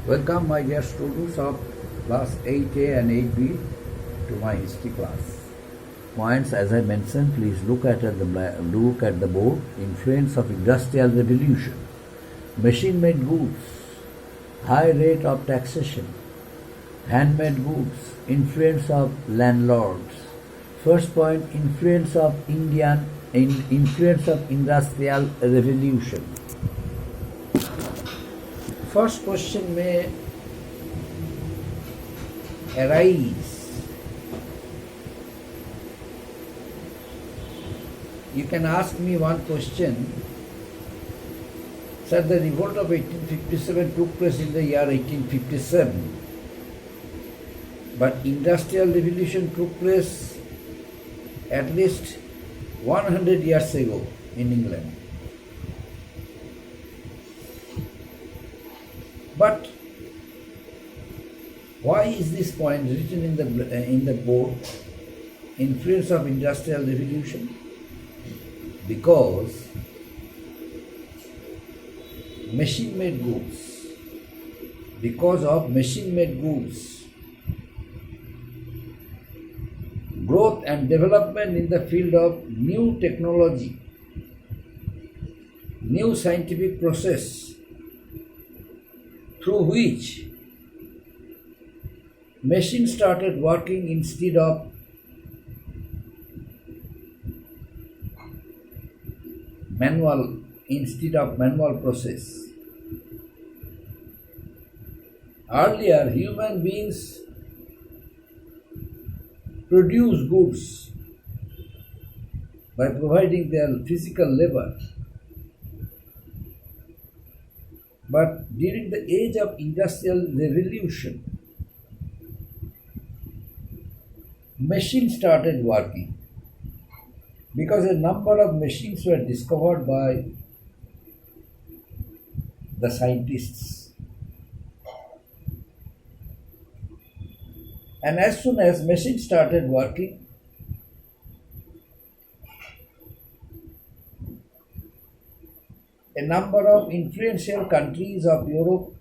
Welcome, my dear students of class 8A and 8B to my history class. Points, as I mentioned, please look at the board. Influence of industrial revolution, machine-made goods, high rate of taxation, handmade goods, influence of landlords. First point: influence of industrial revolution. First question may arise. You can ask me one question. Sir, the revolt of 1857 took place in the year 1857, but industrial revolution took place at least 100 years ago in England. But why is this point written in the board? Influence of industrial revolution? Because machine-made goods, because of machine-made goods, growth and development in the field of new technology, new scientific process, through which machines started working instead of manual process. Earlier, human beings produce goods by providing their physical labor. But during the age of industrial revolution, machines started working because a number of machines were discovered by the scientists. And as soon as machines started working, a number of influential countries of Europe,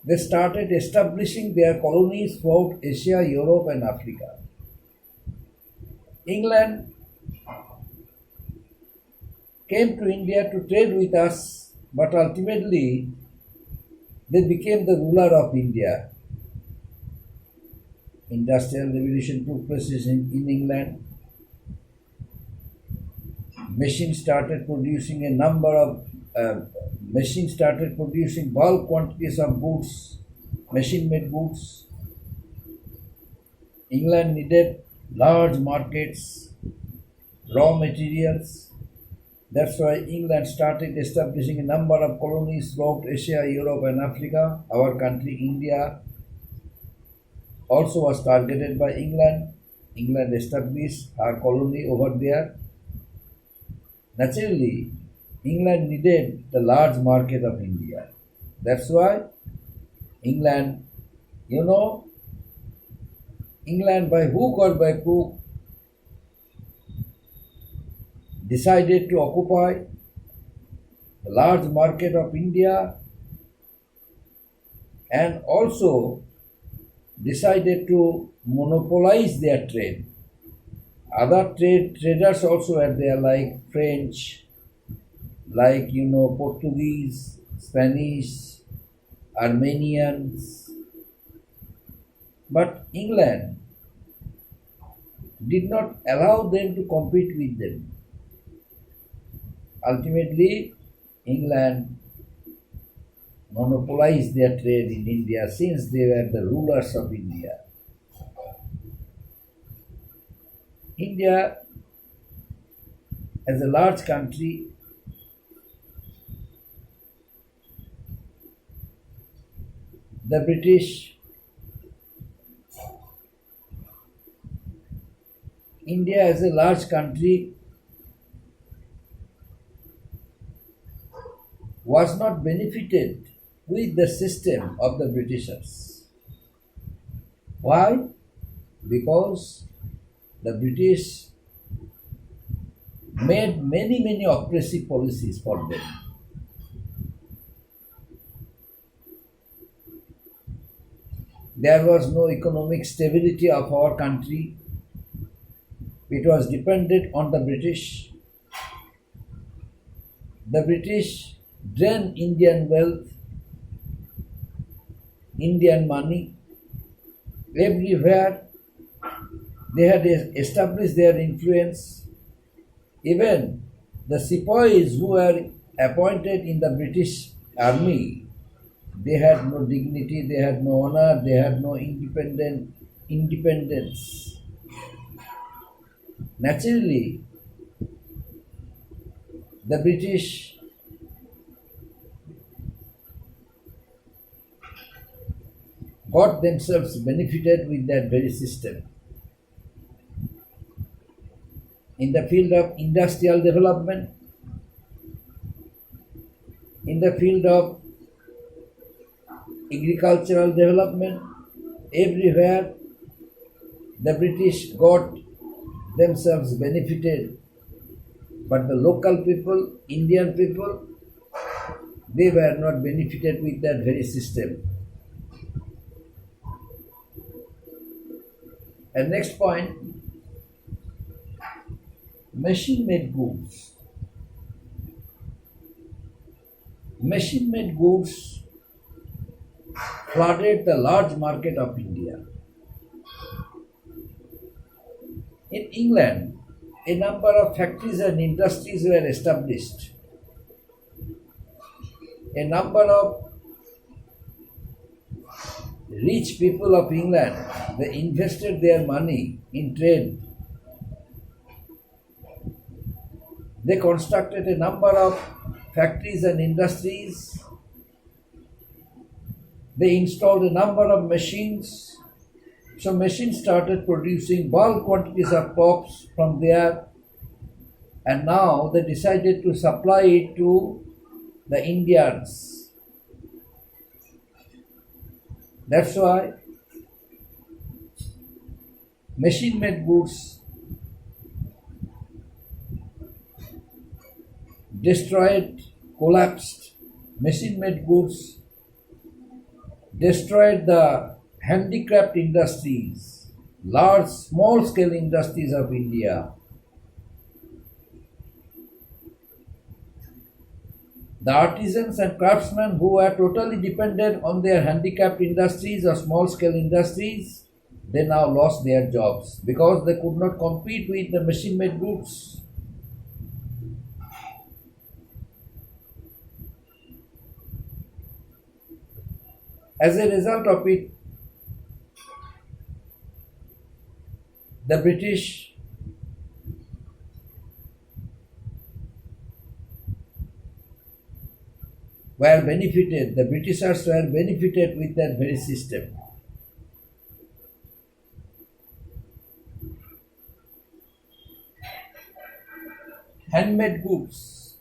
they started establishing their colonies throughout Asia, Europe and Africa. England came to India to trade with us, but ultimately they became the ruler of India. Industrial revolution took place in England. Machines started producing bulk quantities of goods, machine-made goods. England needed large markets, raw materials. That's why England started establishing a number of colonies throughout Asia, Europe and Africa. Our country, India, also was targeted by England. England established her colony over there. Naturally, England needed the large market of India. That's why England by hook or by crook decided to occupy the large market of India and also decided to monopolize their trade. Other traders also were there, like French, like Portuguese, Spanish, Armenians. But England did not allow them to compete with them. Ultimately, England monopolized their trade in India since they were the rulers of India. India, as a large country, the British, India as a large country was not benefited with the system of the Britishers. Why? Because the British made many oppressive policies for them. There was no economic stability of our country. It was dependent on the British. The British drained Indian wealth, Indian money. Everywhere they had established their influence. Even the sepoys who were appointed in the British army, they had no dignity, they had no honor, they had no independence. Naturally, the British got themselves benefited with that very system. In the field of industrial development, in the field of agricultural development, everywhere the British got themselves benefited. But the local people, Indian people, they were not benefited with that very system. And next point, machine-made goods. Machine-made goods flooded the large market of India. In England, a number of factories and industries were established. A number of rich people of England, they invested their money in trade. They constructed a number of factories and industries. They installed a number of machines. So machines started producing bulk quantities of crops from there, and now they decided to supply it to the Indians. That's why machine-made goods destroyed, collapsed. Machine-made goods destroyed the handicraft industries, large, small-scale industries of India. The artisans and craftsmen who were totally dependent on their handicraft industries or small-scale industries, they now lost their jobs because they could not compete with the machine-made goods. As a result of it, the British were benefited, the Britishers were benefited with that very system. Handmade goods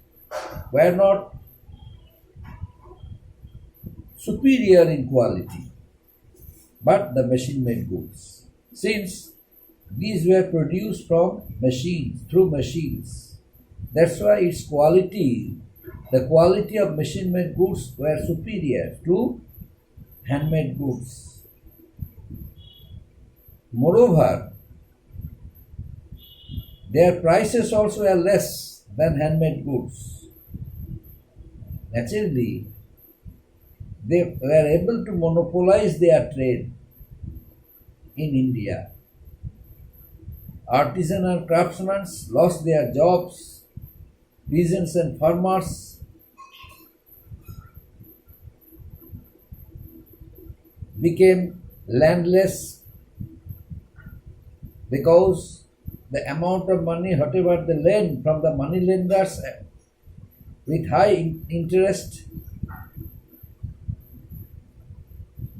were not superior in quality, but the machine-made goods. Since these were produced from machines, through machines, that's why its quality, the quality of machine-made goods were superior to handmade goods. Moreover, their prices also are less than handmade goods. Naturally, they were able to monopolize their trade in India. Artisans and craftsmen lost their jobs. Peasants and farmers became landless because the amount of money, whatever they lend from the money lenders with high interest,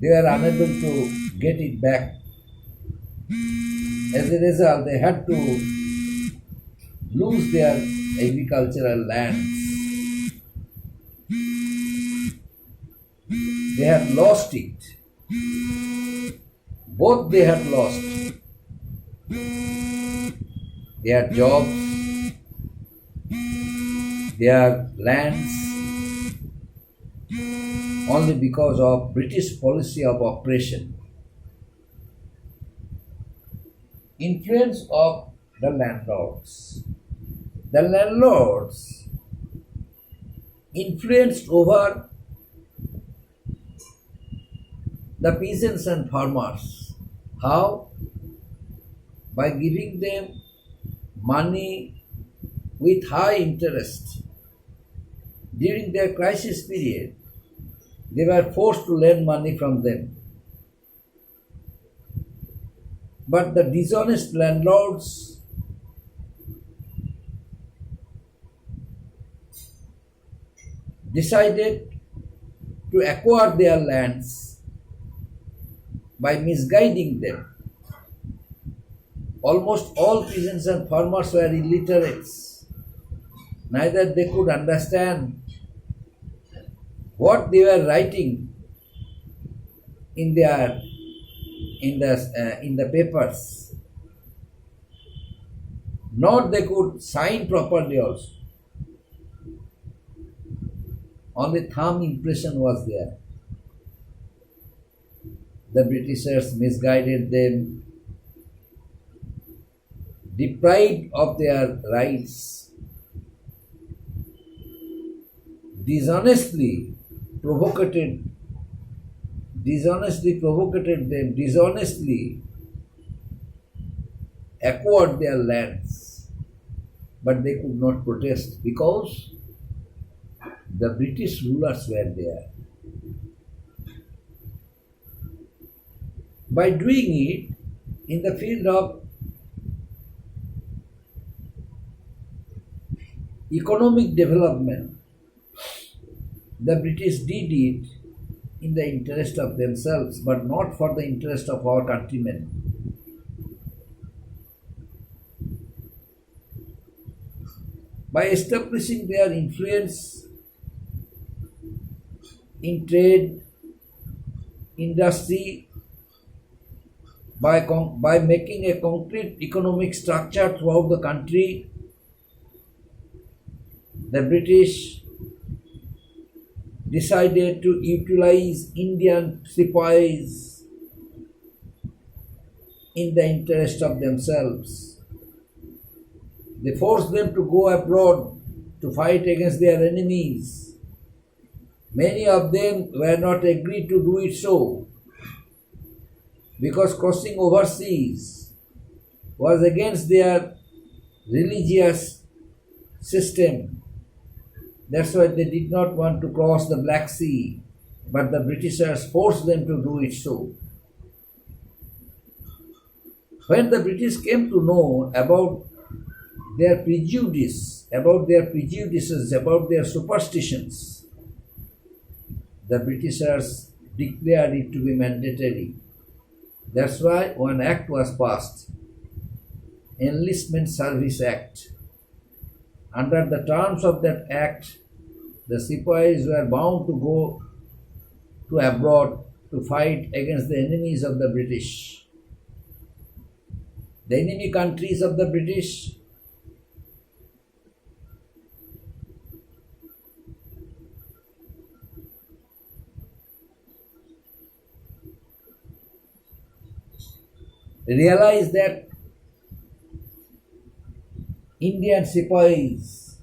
they were unable to get it back. As a result, they had to lose their agricultural lands. They had lost it. Both they had lost their jobs, their lands, only because of British policy of oppression. Influence of the landlords. The landlords influenced over the peasants and farmers. How? By giving them money with high interest. During their crisis period, they were forced to lend money from them. But the dishonest landlords decided to acquire their lands by misguiding them. Almost all peasants and farmers were illiterates. Neither they could understand what they were writing in the papers, nor they could sign properly also. Only thumb impression was there. The Britishers misguided them, deprived of their rights, dishonestly provocated them, dishonestly acquired their lands, but they could not protest because the British rulers were there. By doing it in the field of economic development, the British did it in the interest of themselves, but not for the interest of our countrymen. By establishing their influence in trade, industry, by making a concrete economic structure throughout the country, the British decided to utilize Indian sepoys in the interest of themselves. They forced them to go abroad to fight against their enemies. Many of them were not agreed to do it so, because crossing overseas was against their religious system. That's why they did not want to cross the Black Sea, but the Britishers forced them to do it so. When the British came to know about their prejudices, about their superstitions, the Britishers declared it to be mandatory. That's why one act was passed, Enlistment Service Act. Under the terms of that act, the sepoys were bound to go to abroad to fight against the enemies of the British. The enemy countries of the British realized that Indian sepoys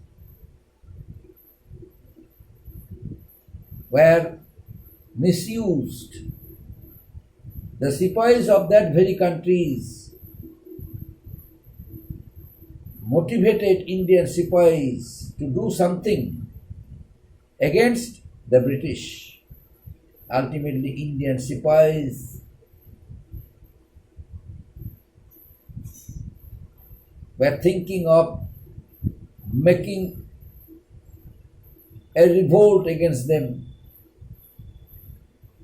were misused. The sepoys of that very countries motivated Indian sepoys to do something against the British. Ultimately, Indian sepoys were thinking of making a revolt against them,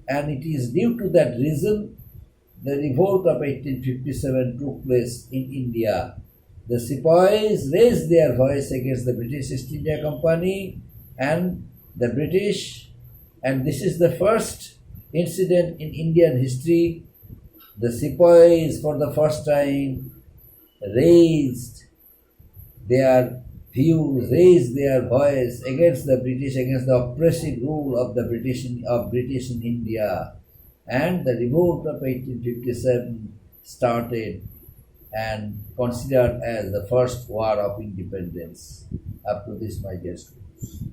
and it is due to that reason the revolt of 1857 took place in India. The sepoys raised their voice against the British East India Company and the British, and this is the first incident in Indian history. The sepoys for the first time raised their views, raised their voice against the British, against the oppressive rule of the British in India, and the revolt of 1857 started. and considered as the first war of independence. Up to this, my dear students.